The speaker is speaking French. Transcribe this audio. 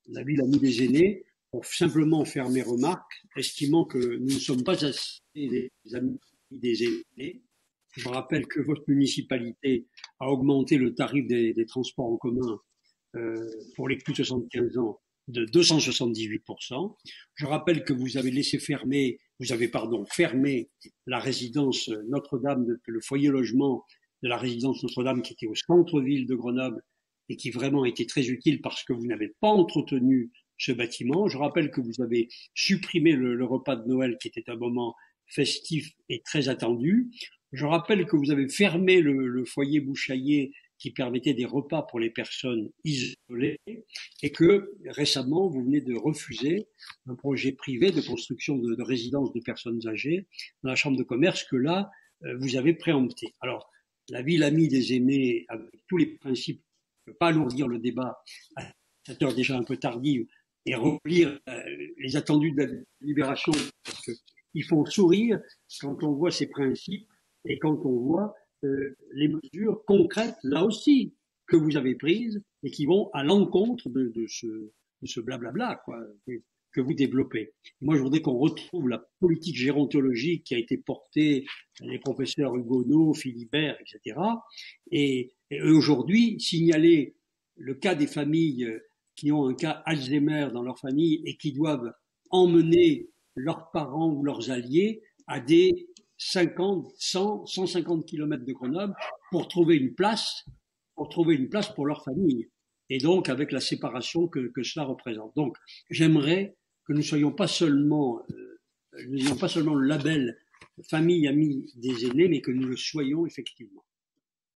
la ville amie des aînés pour simplement faire mes remarques, estimant que nous ne sommes pas assez des amis des aînés. Je rappelle que votre municipalité a augmenté le tarif des transports en commun pour les plus de 75 ans de 278%. Je rappelle que vous avez fermé la résidence Notre-Dame, le foyer logement de la résidence Notre-Dame qui était au centre-ville de Grenoble et qui vraiment était très utile parce que vous n'avez pas entretenu ce bâtiment. Je rappelle que vous avez supprimé le repas de Noël qui était un moment festif et très attendu. Je rappelle que vous avez fermé le foyer Bouchaillé qui permettait des repas pour les personnes isolées et que récemment vous venez de refuser un projet privé de construction de résidences de personnes âgées dans la chambre de commerce que là vous avez préempté. Alors la ville amie des aînés avec tous les principes, je ne peux pas alourdir le débat à cette heure déjà un peu tardive et relire les attendus de la libération parce qu'ils font sourire quand on voit ces principes et quand on voit les mesures concrètes, là aussi, que vous avez prises et qui vont à l'encontre de ce blablabla quoi, que vous développez. Moi, je voudrais qu'on retrouve la politique gérontologique qui a été portée par les professeurs Hugonot, Philibert, etc. Et aujourd'hui, signaler le cas des familles qui ont un cas Alzheimer dans leur famille et qui doivent emmener leurs parents ou leurs alliés à des 50, 100, 150 kilomètres de Grenoble pour trouver une place pour leur famille. Et donc, avec la séparation que cela représente. Donc, j'aimerais que nous n'ayons pas seulement le label famille amie des aînés, mais que nous le soyons effectivement.